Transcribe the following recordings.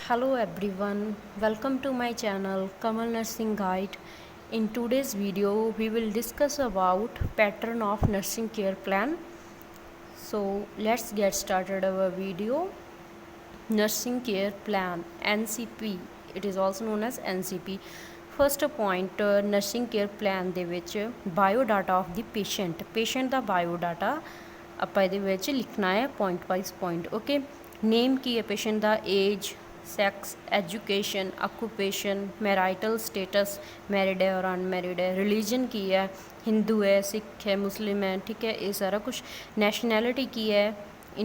Hello everyone, welcome to my channel Kamal Nursing Guide. In today's video, we will discuss about pattern of nursing care plan. So let's get started our video. Nursing care plan NCP, it is also known as NCP. First point, nursing care plan ਦੇ ਵਿੱਚ biodata of the patient the biodata ਆਪਾਂ ਇਹਦੇ ਵਿੱਚ ਲਿਖਣਾ ਹੈ point wise point. Okay, name ਕੀ ਹੈ patient ਦਾ, age, sex, education, occupation, marital status, married है और unmarried है, religion की है, हिंदू है, सिख है, मुस्लिम है, ठीक है, ये सारा कुछ. nationality की है,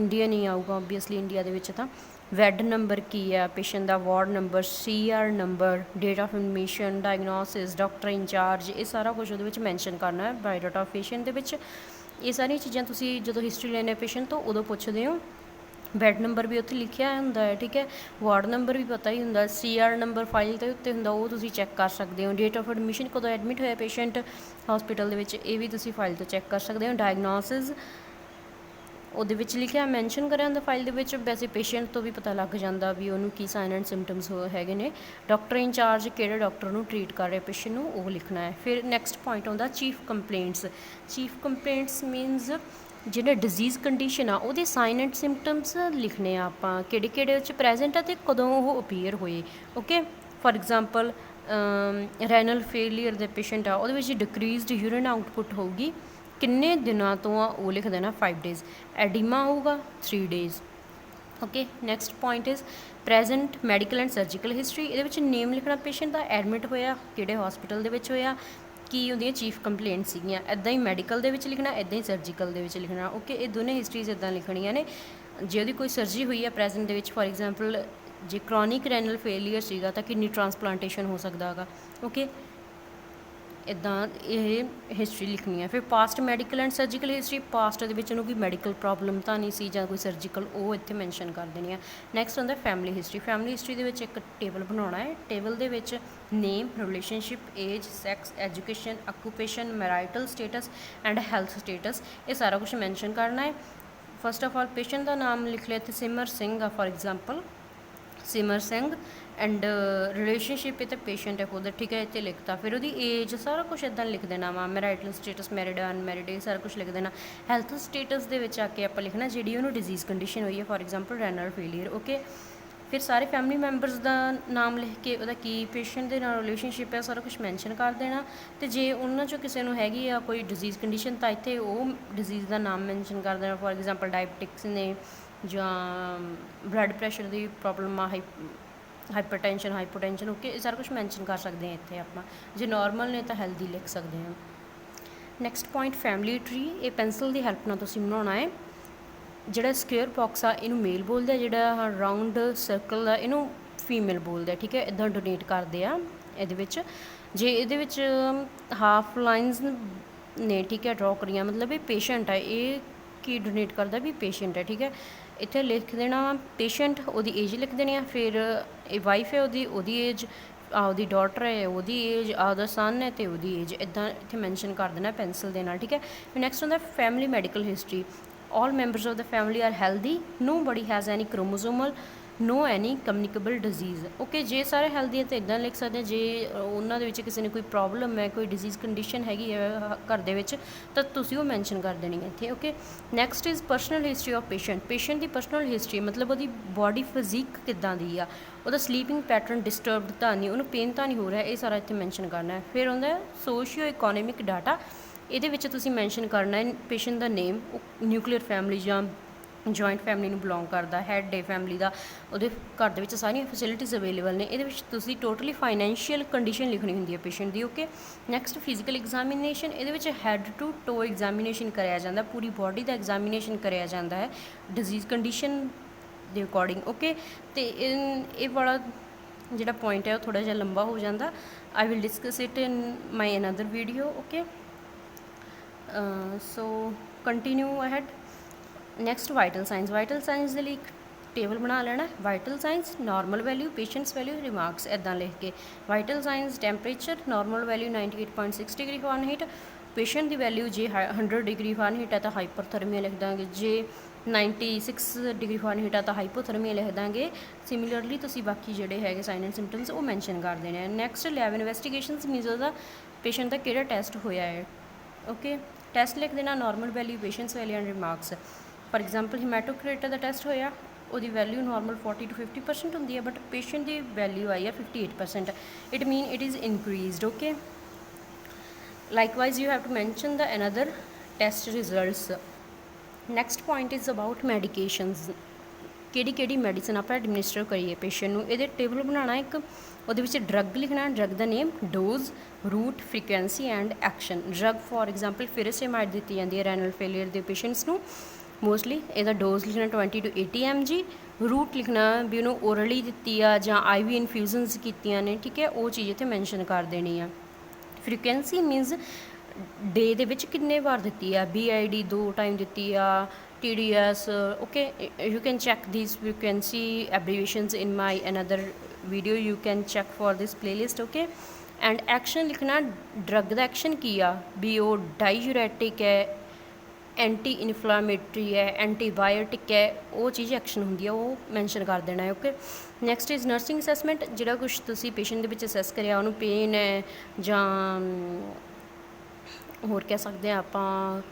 इंडियन ही आऊगा ऑब्वियसली इंडिया ਦੇ ਵਿੱਚ ਤਾਂ. ਵੈਡ ਨੰਬਰ ਕੀ ਹੈ ਪੇਸ਼ੈਂਟ ਦਾ, ward number, CR number, date of admission, diagnosis, doctor incharge, ਇਹ ਸਾਰਾ ਕੁਝ ਉਹਦੇ ਵਿੱਚ ਮੈਂਸ਼ਨ ਕਰਨਾ ਹੈ ਬਾਇਓਡਾਟਾ ਆਫ ਪੇਸ਼ੈਂਟ ਦੇ ਵਿੱਚ. ਇਹ ਸਾਰੀਆਂ ਚੀਜ਼ਾਂ ਤੁਸੀਂ ਜਦੋਂ ਹਿਸਟਰੀ ਲੈਣੇ ਪੇਸ਼ੈਂਟ ਤੋਂ ਉਦੋਂ ਪੁੱਛਦੇ ਹੋ. ਬੈੱਡ ਨੰਬਰ ਵੀ ਉੱਥੇ ਲਿਖਿਆ ਹੁੰਦਾ ਹੈ, ਠੀਕ ਹੈ, ਵਾਰਡ ਨੰਬਰ ਵੀ ਪਤਾ ਹੀ ਹੁੰਦਾ, CR ਨੰਬਰ ਫਾਈਲ ਦੇ ਉੱਤੇ ਹੁੰਦਾ, ਉਹ ਤੁਸੀਂ ਚੈੱਕ ਕਰ ਸਕਦੇ ਹੋ. ਡੇਟ ਆਫ ਐਡਮਿਸ਼ਨ, ਕਦੋਂ ਐਡਮਿਟ ਹੋਇਆ ਪੇਸ਼ੈਂਟ ਹਸਪੀਟਲ ਦੇ ਵਿੱਚ, ਇਹ ਵੀ ਤੁਸੀਂ ਫਾਈਲ ਤੋਂ ਚੈੱਕ ਕਰ ਸਕਦੇ ਹੋ. ਡਾਇਗਨੋਸਿਸ ਉਹਦੇ ਵਿੱਚ ਲਿਖਿਆ ਮੈਂਸ਼ਨ ਕਰਿਆ ਹੁੰਦਾ ਫਾਈਲ ਦੇ ਵਿੱਚ. ਵੈਸੇ ਪੇਸ਼ੈਂਟ ਤੋਂ ਵੀ ਪਤਾ ਲੱਗ ਜਾਂਦਾ ਵੀ ਉਹਨੂੰ ਕੀ ਸਾਈਨ ਐਂਡ ਸਿੰਪਟਮਸ ਹੈਗੇ ਨੇ. ਡਾਕਟਰ ਇੰਚਾਰਜ ਕਿਹੜੇ ਡਾਕਟਰ ਨੂੰ ਟਰੀਟ ਕਰ ਰਿਹਾ ਪੇਸ਼ੈਂਟ ਨੂੰ, ਉਹ ਲਿਖਣਾ ਹੈ. ਫਿਰ ਨੈਕਸਟ ਪੁਆਇੰਟ ਆਉਂਦਾ chief complaints. Chief complaints means ਜਿਹੜਾ ਡਿਜ਼ੀਜ਼ ਕੰਡੀਸ਼ਨ ਆ ਉਹਦੇ ਸਾਈਨ ਐਂਡ ਸਿੰਪਟਮਸ ਲਿਖਣੇ ਆ ਆਪਾਂ, ਕਿਹੜੇ ਕਿਹੜੇ ਵਿੱਚ ਪ੍ਰੈਜੈਂਟ ਆ ਅਤੇ ਕਦੋਂ ਉਹ ਅਪੀਅਰ ਹੋਏ. ਓਕੇ, ਫੋਰ ਐਗਜ਼ਾਮਪਲ ਰੈਨਲ ਫੇਲੀਅਰ ਦੇ ਪੇਸ਼ੈਂਟ ਆ, ਉਹਦੇ ਵਿੱਚ ਡਿਕਰੀਜ਼ਡ ਯੂਰਿਨ ਆਊਟਪੁੱਟ ਹੋਊਗੀ, ਕਿੰਨੇ ਦਿਨਾਂ ਤੋਂ ਆ ਉਹ ਲਿਖ ਦੇਣਾ 5 days. ਐਡੀਮਾ ਹੋਊਗਾ 3 days. Okay, next point is present medical and surgical history. ਇਹਦੇ ਵਿੱਚ ਨੇਮ ਲਿਖਣਾ ਪੇਸ਼ੈਂਟ ਦਾ, ਐਡਮਿਟ ਹੋਇਆ ਕਿਹੜੇ ਹਸਪੀਟਲ ਦੇ ਵਿੱਚ ਹੋਇਆ, ਕੀ ਉਹਦੀਆਂ ਚੀਫ ਕੰਪਲੇਂਟ ਸੀਗੀਆਂ. ਇੱਦਾਂ ਹੀ ਮੈਡੀਕਲ ਦੇ ਵਿੱਚ ਲਿਖਣਾ, ਇੱਦਾਂ ਹੀ ਸਰਜੀਕਲ ਦੇ ਵਿੱਚ ਲਿਖਣਾ. ਓਕੇ, ਇਹ ਦੋਨੇ ਹਿਸਟਰੀਜ਼ ਇੱਦਾਂ ਲਿਖਣੀਆਂ ਨੇ. ਜੇ ਉਹਦੀ ਕੋਈ ਸਰਜਰੀ ਹੋਈ ਹੈ ਪ੍ਰੈਜੈਂਟ ਦੇ ਵਿੱਚ, ਫੋਰ ਐਗਜ਼ਾਮਪਲ ਜੇ ਕ੍ਰੋਨਿਕ ਰੈਨਲ ਫੇਲੀਅਰ ਸੀਗਾ ਤਾਂ ਕਿਡਨੀ ਟ੍ਰਾਂਸਪਲਾਂਟੇਸ਼ਨ ਹੋ ਸਕਦਾ ਹੈਗਾ. ਓਕੇ, ਇੱਦਾਂ ਇਹ ਹਿਸਟਰੀ ਲਿਖਣੀ ਹੈ. ਫਿਰ past medical and surgical history, past ਦੇ ਵਿੱਚ ਉਹਨੂੰ ਕੋਈ ਮੈਡੀਕਲ ਪ੍ਰੋਬਲਮ ਤਾਂ ਨਹੀਂ ਸੀ ਜਾਂ ਕੋਈ ਸਰਜੀਕਲ, ਉਹ ਇੱਥੇ ਮੈਂਸ਼ਨ ਕਰ ਦੇਣੀ ਆ. ਨੈਕਸਟ ਹੁੰਦਾ ਫੈਮਿਲੀ ਹਿਸਟਰੀ. ਫੈਮਿਲੀ ਹਿਸਟਰੀ ਦੇ ਵਿੱਚ ਇੱਕ ਟੇਬਲ ਬਣਾਉਣਾ ਹੈ. ਟੇਬਲ ਦੇ ਵਿੱਚ name, relationship, age, sex, education, occupation, marital status and health status, ਇਹ ਸਾਰਾ ਕੁਛ ਮੈਂਸ਼ਨ ਕਰਨਾ ਹੈ. ਫਸਟ ਆਫ ਆਲ ਪੇਸ਼ੈਂਟ ਦਾ ਨਾਮ ਲਿਖ ਲਿਆ ਇੱਥੇ, ਸਿਮਰ ਸਿੰਘ ਆ for example, Simar Singh. And relationship ਇਹ ਤਾਂ ਪੇਸ਼ੈਂਟ ਹੈ ਖੁਦ, ਠੀਕ ਹੈ, ਇੱਥੇ ਲਿਖਤਾ. ਫਿਰ ਉਹਦੀ ਏਜ, ਸਾਰਾ ਕੁਛ ਇੱਦਾਂ ਲਿਖ ਦੇਣਾ ਵਾ. ਮੈਰਾਈਟਲ ਸਟੇਟਸ, ਮੈਰਿਡ, ਅਨਮੈਰਿਡ, ਇਹ ਸਾਰਾ ਕੁਛ ਲਿਖ ਦੇਣਾ. ਹੈਲਥ ਸਟੇਟਸ ਦੇ ਵਿੱਚ ਆ ਕੇ ਆਪਾਂ ਲਿਖਣਾ ਜਿਹੜੀ ਉਹਨੂੰ ਡਿਜ਼ੀਜ਼ ਕੰਡੀਸ਼ਨ ਹੋਈ ਹੈ, ਫੋਰ ਐਗਜ਼ਾਮਪਲ ਰੈਨਲ ਫੇਲੀਅਰ. ਓਕੇ, ਫਿਰ ਸਾਰੇ ਫੈਮਿਲੀ ਮੈਂਬਰਸ ਦਾ ਨਾਮ ਲਿਖ ਕੇ ਉਹਦਾ ਕੀ ਪੇਸ਼ੈਂਟ ਦੇ ਨਾਲ ਰਿਲੇਸ਼ਨਸ਼ਿਪ ਹੈ ਸਾਰਾ ਕੁਛ ਮੈਂਸ਼ਨ ਕਰ ਦੇਣਾ. ਅਤੇ ਜੇ ਉਹਨਾਂ 'ਚੋਂ ਕਿਸੇ ਨੂੰ ਹੈਗੀ ਆ ਕੋਈ ਡਿਜ਼ੀਜ਼ ਕੰਡੀਸ਼ਨ ਤਾਂ ਇੱਥੇ ਉਹ ਡਿਜ਼ੀਜ਼ ਦਾ ਨਾਮ ਮੈਂਸ਼ਨ ਕਰ ਦੇਣਾ. ਫੋਰ ਐਗਜ਼ਾਮਪਲ ਡਾਇਬਟਿਕਸ ਨੇ ਜਾਂ ਬਲੱਡ ਪ੍ਰੈਸ਼ਰ ਦੀ ਪ੍ਰੋਬਲਮ ਆ, ਹਾਈਪਰਟੈਂਸ਼ਨ, ਹਾਈਪੋਟੈਂਸ਼ਨ. ਓਕੇ, ਇਹ ਸਾਰਾ ਕੁਛ ਮੈਂਸ਼ਨ ਕਰ ਸਕਦੇ ਹਾਂ ਇੱਥੇ ਆਪਾਂ. ਜੇ ਨੋਰਮਲ ਨੇ ਤਾਂ ਹੈਲਦੀ ਲਿਖ ਸਕਦੇ ਹਾਂ. Next point family tree. ਇਹ ਪੈਨਸਿਲ ਦੀ ਹੈਲਪ ਨਾਲ ਤੁਸੀਂ ਬਣਾਉਣਾ ਹੈ. ਜਿਹੜਾ ਸਕੁਅਰ ਬਾਕਸ ਆ ਇਹਨੂੰ ਮੇਲ ਬੋਲਦੇ ਆ, ਜਿਹੜਾ ਰਾਊਂਡ ਸਰਕਲ ਆ ਇਹਨੂੰ ਫੀਮੇਲ ਬੋਲਦੇ ਆ, ਠੀਕ ਹੈ. ਇੱਦਾਂ ਡੋਨੇਟ ਕਰਦੇ ਆ ਇਹਦੇ ਵਿੱਚ. ਜੇ ਇਹਦੇ ਵਿੱਚ ਹਾਫ ਲਾਈਨਸ ਨੇ, ਠੀਕ ਹੈ, ਡਰੋ ਕਰੀਆਂ, ਮਤਲਬ ਇਹ ਪੇਸ਼ੈਂਟ ਆ, ਇਹ ਕੀ ਡੋਨੇਟ ਕਰਦਾ ਵੀ ਪੇਸ਼ੈਂਟ ਹੈ, ਠੀਕ ਹੈ. ਇੱਥੇ ਲਿਖ ਦੇਣਾ ਪੇਸ਼ੈਂਟ, ਉਹਦੀ ਏਜ ਲਿਖ ਦੇਣੀ ਆ. ਫਿਰ ਇਹ ਵਾਈਫ ਹੈ ਉਹਦੀ ਏਜ, ਉਹਦੀ ਡਾਟਰ ਹੈ ਉਹਦੀ ਏਜ, ਉਹਦਾ ਸਨ ਹੈ ਅਤੇ ਉਹਦੀ ਏਜ, ਇੱਦਾਂ ਇੱਥੇ ਮੈਂਸ਼ਨ ਕਰ ਦੇਣਾ ਪੈਨਸਿਲ ਦੇ ਨਾਲ, ਠੀਕ ਹੈ. ਨੈਕਸਟ ਹੁੰਦਾ family medical history. all members of the family are healthy, nobody has any chromosomal, no any communicable disease. Okay, ਜੇ ਸਾਰੇ ਹੈਲਦੀ ਹੈ ਤਾਂ ਇੱਦਾਂ ਲਿਖ ਸਕਦੇ. ਜੇ ਉਹਨਾਂ ਦੇ ਵਿੱਚ ਕਿਸੇ ਨੇ ਕੋਈ ਪ੍ਰੋਬਲਮ ਹੈ, ਕੋਈ ਡਿਜ਼ੀਜ਼ ਕੰਡੀਸ਼ਨ ਹੈਗੀ ਹੈ ਘਰ ਦੇ ਵਿੱਚ, ਤਾਂ ਤੁਸੀਂ ਉਹ ਮੈਂਸ਼ਨ ਕਰ ਦੇਣੀ ਹੈ ਇੱਥੇ. Okay, next is personal history of patient. Patient the personal history ਮਤਲਬ ਉਹਦੀ ਬੋਡੀ ਫਿਜ਼ੀਕ ਕਿੱਦਾਂ ਦੀ ਆ, ਉਹਦਾ ਸਲੀਪਿੰਗ ਪੈਟਰਨ ਡਿਸਟਰਬਡ ਤਾਂ ਨਹੀਂ, ਉਹਨੂੰ ਪੇਨ ਤਾਂ ਨਹੀਂ ਹੋ ਰਿਹਾ, ਇਹ ਸਾਰਾ ਇੱਥੇ ਮੈਂਸ਼ਨ ਕਰਨਾ ਹੈ. ਫਿਰ ਹੁੰਦਾ ਸੋਸ਼ੀਓ ਇਕੋਨੋਮਿਕ ਡਾਟਾ. ਇਹਦੇ ਵਿੱਚ ਤੁਸੀਂ ਮੈਂਸ਼ਨ ਕਰਨਾ ਹੈ ਪੇਸ਼ੈਂਟ ਦਾ ਨੇਮ, ਉਹ ਨਿਊਕਲੀਅਰ ਫੈਮਿਲੀ ਜਾਂ ਜੁਆਇੰਟ ਫੈਮਿਲੀ ਨੂੰ ਬਿਲੋਂਗ ਕਰਦਾ, ਹੈਡ ਏ ਫੈਮਿਲੀ ਦਾ, ਉਹਦੇ ਘਰ ਦੇ ਵਿੱਚ ਸਾਰੀਆਂ ਫੈਸਿਲਿਟੀਜ਼ ਅਵੇਲੇਬਲ ਨੇ. ਇਹਦੇ ਵਿੱਚ ਤੁਸੀਂ ਟੋਟਲੀ ਫਾਈਨੈਂਸ਼ੀਅਲ ਕੰਡੀਸ਼ਨ ਲਿਖਣੀ ਹੁੰਦੀ ਹੈ ਪੇਸ਼ੈਂਟ ਦੀ. Okay, next physical examination. ਇਹਦੇ ਵਿੱਚ ਹੈਡ ਟੂ ਟੋ ਐਗਜ਼ਾਮੀਨੇਸ਼ਨ ਕਰਿਆ ਜਾਂਦਾ, ਪੂਰੀ ਬੋਡੀ ਦਾ ਐਗਜ਼ਾਮੀਨੇਸ਼ਨ ਕਰਿਆ ਜਾਂਦਾ ਹੈ ਡਿਜ਼ੀਜ਼ ਕੰਡੀਸ਼ਨ ਦੇ ਅਕੋਰਡਿੰਗ. ਓਕੇ, ਅਤੇ ਇਹ ਵਾਲਾ ਜਿਹੜਾ ਪੁਆਇੰਟ ਹੈ ਉਹ ਥੋੜ੍ਹਾ ਜਿਹਾ ਲੰਬਾ ਹੋ ਜਾਂਦਾ. I will discuss it in my another video. Okay, so continue ahead. Next vital signs. Vital signs ਦੇ ਲਈ ਇੱਕ ਟੇਬਲ ਬਣਾ ਲੈਣਾ. Vital signs, normal value, patient's value, remarks, ਇੱਦਾਂ ਲਿਖ ਕੇ. Vital signs temperature, normal value 98.6 degree Fahrenheit. Patient ਦੀ value ਜੇ 100 ਡਿਗਰੀ ਫਾਰਨਹੀਟ ਹੈ ਤਾਂ ਹਾਈਪਰਥਰਮੀਆ ਲਿਖ ਦਾਂਗੇ, ਜੇ 96 ਡਿਗਰੀ ਫਾਰਨਹੀਟ ਆ ਤਾਂ ਹਾਈਪੋਥਰਮੀਆ ਲਿਖ ਦਾਂਗੇ। ਸਿਮਿਲਰਲੀ ਤੁਸੀਂ ਬਾਕੀ ਜਿਹੜੇ ਹੈਗੇ ਸਾਈਨ ਐਂਡ ਸਿੰਪਟਮਸ ਉਹ ਮੈਂਸ਼ਨ ਕਰ ਦੇਣੇ ਆ। ਨੈਕਸਟ ਲੈਬ ਇਨਵੈਸਟੀਗੇਸ਼ਨਸ ਮੀਨਸ ਉਹਦਾ ਪੇਸ਼ੈਂਟ ਦਾ ਕਿਹੜਾ ਟੈਸਟ ਹੋਇਆ ਹੈ। ਓਕੇ, ਟੈਸਟ ਲਿਖ ਦੇਣਾ normal value, patient's value and remarks. For example haematocrit ਦਾ ਟੈਸਟ ਹੋਇਆ, ਉਹਦੀ ਵੈਲਿਊ ਨਾਰਮਲ 40 to 50% ਹੁੰਦੀ ਹੈ, ਬਟ ਪੇਸ਼ੈਂਟ ਦੀ ਵੈਲਿਊ ਆਈ ਹੈ 58%। It mean it is increased. Okay, likewise you have to mention the another test results. Next point is about medications. ਕਿਹੜੀ medicine ਆਪਾਂ ਐਡਮਿਨਿਸਟਰ ਕਰੀਏ ਪੇਸ਼ੈਂਟ ਨੂੰ, ਇਹਦੇ ਟੇਬਲ ਬਣਾਉਣਾ ਇੱਕ, ਉਹਦੇ ਵਿੱਚ ਡਰੱਗ ਲਿਖਣਾ, ਡਰੱਗ ਦਾ name, dose, route, frequency and action. Drug for example furosemide ਦਿੱਤੀ ਜਾਂਦੀ ਹੈ ਰੈਨਲ ਫੇਲੀਅਰ ਦੇ ਪੇਸ਼ੈਂਟਸ ਨੂੰ ਮੋਸਟਲੀ। ਇਹਦਾ ਡੋਜ਼ ਲਿਖਣਾ 20 to 80 mg। ਰੂਟ ਲਿਖਣਾ ਵੀ ਉਹਨੂੰ ਓਰਲੀ ਦਿੱਤੀ ਆ ਜਾਂ IV ਇਨਫਿਊਜ਼ਨਸ ਕੀਤੀਆਂ ਨੇ, ਠੀਕ ਹੈ, ਉਹ ਚੀਜ਼ ਇੱਥੇ ਮੈਂਸ਼ਨ ਕਰ ਦੇਣੀ ਆ। ਫ੍ਰੀਕੁਐਂਸੀ ਮੀਨਸ ਡੇ ਦੇ ਵਿੱਚ ਕਿੰਨੇ ਵਾਰ ਦਿੱਤੀ ਆ, BID 2 ਟਾਈਮ ਦਿੱਤੀ ਆ, TDS। Okay, you can check these frequency abbreviations in my another video, you can check for this playlist। Okay, and action ਲਿਖਣਾ ਡਰੱਗ ਦਾ ਐਕਸ਼ਨ ਕੀ ਆ, ਵੀ ਉਹ ਡਾਈਯੂਰੈਟਿਕ ਹੈ, ਐਂਟੀ ਇਨਫਲਾਮੇਟਰੀ ਹੈ, ਐਂਟੀਬਾਇਓਟਿਕ ਹੈ, ਉਹ ਚੀਜ਼ ਐਕਸ਼ਨ ਹੁੰਦੀ ਹੈ, ਉਹ ਮੈਂਸ਼ਨ ਕਰ ਦੇਣਾ ਹੈ। Okay, next is nursing assessment. ਜਿਹੜਾ ਕੁਛ ਤੁਸੀਂ ਪੇਸ਼ੈਂਟ ਦੇ ਵਿੱਚ ਅਸੈਸ ਕਰਿਆ, ਉਹਨੂੰ ਪੇਨ ਹੈ ਜਾਂ ਹੋਰ ਕਹਿ ਸਕਦੇ ਹਾਂ ਆਪਾਂ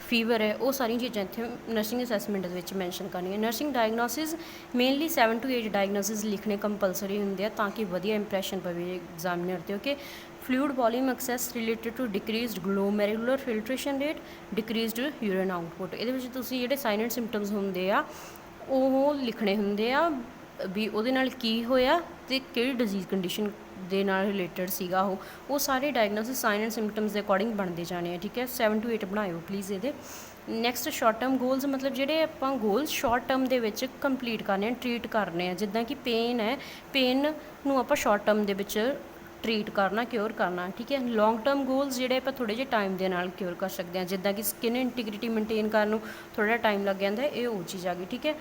ਫੀਵਰ ਹੈ, ਉਹ ਸਾਰੀਆਂ ਚੀਜ਼ਾਂ ਇੱਥੇ ਨਰਸਿੰਗ ਅਸੈਸਮੈਂਟ ਦੇ ਵਿੱਚ ਮੈਂਸ਼ਨ ਕਰਨੀਆਂ। Nursing diagnosis mainly 7 to 8 diagnosis ਲਿਖਣੇ ਕੰਪਲਸਰੀ ਹੁੰਦੇ ਆ ਤਾਂ ਕਿ ਵਧੀਆ ਇੰਪ੍ਰੈਸ਼ਨ ਪਵੇ ਐਗਜ਼ਾਮੀਨਰ 'ਤੇ। Okay, fluid volume access related to decreased glomerular filtration rate, decreased urine output। ਇਹਦੇ ਵਿੱਚ ਤੁਸੀਂ ਜਿਹੜੇ ਸਾਈਨ ਐਂਡ ਸਿੰਪਟਮਸ ਹੁੰਦੇ ਆ ਉਹ ਲਿਖਣੇ ਹੁੰਦੇ ਆ ਵੀ ਉਹਦੇ ਨਾਲ ਕੀ ਹੋਇਆ ਅਤੇ ਕਿਹੜੀ ਡਿਜ਼ੀਜ਼ ਕੰਡੀਸ਼ਨ ਦੇ ਨਾਲ ਰਿਲੇਟਡ ਸੀਗਾ ਉਹ ਸਾਰੇ ਡਾਇਗਨੋਸਿਸ ਸਾਈਨ ਐਂਡ ਸਿੰਪਟਮਸ ਦੇ ਅਕੋਰਡਿੰਗ ਬਣਦੇ ਜਾਣੇ ਆ, ਠੀਕ ਹੈ। 7 to 8 ਬਣਾਇਓ ਪਲੀਜ਼ ਇਹਦੇ। ਨੈਕਸਟ ਸ਼ਾਰਟ ਟਰਮ ਗੋਲਸ, ਮਤਲਬ ਜਿਹੜੇ ਆਪਾਂ ਗੋਲਸ ਸ਼ਾਰਟ ਟਰਮ ਦੇ ਵਿੱਚ ਕੰਪਲੀਟ ਕਰਨੇ ਆ, ਟਰੀਟ ਕਰਨੇ ਆ। ਜਿੱਦਾਂ ਕਿ ਪੇਨ ਹੈ, ਪੇਨ ਨੂੰ ਆਪਾਂ ਸ਼ਾਰਟ ਟਰਮ ਦੇ ਵਿੱਚ ਟਰੀਟ ਕਰਨਾ, ਕਿਉਰ ਕਰਨਾ, ਠੀਕ ਹੈ। ਲੌਂਗ ਟਰਮ ਗੋਲਸ ਜਿਹੜੇ ਆਪਾਂ ਥੋੜ੍ਹੇ ਜਿਹੇ ਟਾਈਮ ਦੇ ਨਾਲ ਕਿਉਰ ਕਰ ਸਕਦੇ ਹਾਂ, ਜਿੱਦਾਂ ਕਿ ਸਕਿਨ ਇੰਟੀਗ੍ਰਿਟੀ ਮੇਨਟੇਨ ਕਰਨ ਨੂੰ ਥੋੜ੍ਹਾ ਜਿਹਾ ਟਾਈਮ ਲੱਗ ਜਾਂਦਾ, ਇਹ ਉਹ ਚੀਜ਼ ਆ ਗਈ, ਠੀਕ ਹੈ।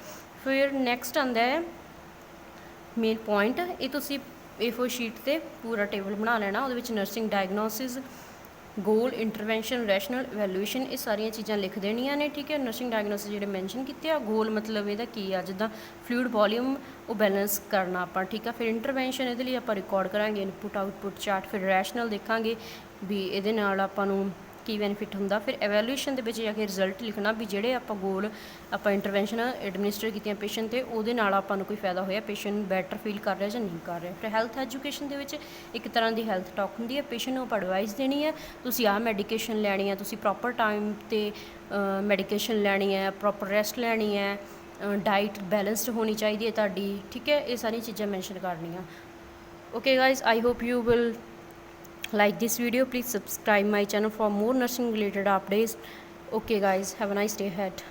ਫਿਰ ਨੈਕਸਟ ਆਉਂਦਾ ਹੈ ਮੇਨ ਪੁਆਇੰਟ। ਇਹ ਤੁਸੀਂ A4 ਸ਼ੀਟ 'ਤੇ ਪੂਰਾ ਟੇਬਲ ਬਣਾ ਲੈਣਾ, ਉਹਦੇ ਵਿੱਚ ਨਰਸਿੰਗ ਡਾਇਗਨੋਸਿਸ, ਗੋਲ, ਇੰਟਰਵੈਂਸ਼ਨ, ਰੈਸ਼ਨਲ ਇਵੈਲੂਏਸ਼ਨ, ਇਹ ਸਾਰੀਆਂ ਚੀਜ਼ਾਂ ਲਿਖ ਦੇਣੀਆਂ ਨੇ, ਠੀਕ ਹੈ। ਨਰਸਿੰਗ ਡਾਇਗਨੋਸਿਸ ਜਿਹੜੇ ਮੈਂਸ਼ਨ ਕੀਤੇ ਆ, ਗੋਲ ਮਤਲਬ ਇਹਦਾ ਕੀ ਆ, ਜਿੱਦਾਂ ਫਲੂਇਡ ਵੋਲੀਅਮ ਉਹ ਬੈਲੈਂਸ ਕਰਨਾ ਆਪਾਂ, ਠੀਕ ਆ। ਫਿਰ ਇੰਟਰਵੈਂਸ਼ਨ ਇਹਦੇ ਲਈ ਆਪਾਂ ਰਿਕਾਰਡ ਕਰਾਂਗੇ ਇਨਪੁਟ ਆਊਟਪੁੱਟ ਚਾਰਟ। ਫਿਰ ਰੈਸ਼ਨਲ ਦੇਖਾਂਗੇ ਵੀ ਇਹਦੇ ਨਾਲ ਆਪਾਂ ਨੂੰ ਕੀ ਬੈਨੀਫਿਟ ਹੁੰਦਾ। ਫਿਰ ਐਵੈਲੂਏਸ਼ਨ ਦੇ ਵਿੱਚ ਜਾ ਕੇ ਰਿਜ਼ਲਟ ਲਿਖਣਾ ਵੀ ਜਿਹੜੇ ਆਪਾਂ ਗੋਲ ਆਪਾਂ ਇੰਟਰਵੈਂਸ਼ਨ ਐਡਮਿਨਿਸਟਰ ਕੀਤੀਆਂ ਪੇਸ਼ੈਂਟ 'ਤੇ, ਉਹਦੇ ਨਾਲ ਆਪਾਂ ਨੂੰ ਕੋਈ ਫਾਇਦਾ ਹੋਇਆ, ਪੇਸ਼ੈਂਟ ਬੈਟਰ ਫੀਲ ਕਰ ਰਿਹਾ ਜਾਂ ਨਹੀਂ ਕਰ ਰਿਹਾ। ਫਿਰ ਹੈਲਥ ਐਜੂਕੇਸ਼ਨ ਦੇ ਵਿੱਚ ਇੱਕ ਤਰ੍ਹਾਂ ਦੀ ਹੈਲਥ ਟਾਕ ਹੁੰਦੀ ਹੈ, ਪੇਸ਼ੈਂਟ ਨੂੰ ਆਪਾਂ ਐਡਵਾਈਸ ਦੇਣੀ ਹੈ, ਤੁਸੀਂ ਆਹ ਮੈਡੀਕੇਸ਼ਨ ਲੈਣੀ ਹੈ, ਤੁਸੀਂ ਪ੍ਰੋਪਰ ਟਾਈਮ 'ਤੇ ਮੈਡੀਕੇਸ਼ਨ ਲੈਣੀ ਹੈ, ਪ੍ਰੋਪਰ ਰੈਸਟ ਲੈਣੀ ਹੈ, ਡਾਈਟ ਬੈਲੈਂਸਡ ਹੋਣੀ ਚਾਹੀਦੀ ਹੈ ਤੁਹਾਡੀ, ਠੀਕ ਹੈ। ਇਹ ਸਾਰੀਆਂ ਚੀਜ਼ਾਂ ਮੈਂਸ਼ਨ ਕਰਨੀਆਂ। Okay guys, I hope you will like this video. Please subscribe my channel for more nursing related updates. Okay guys, have a nice day ahead.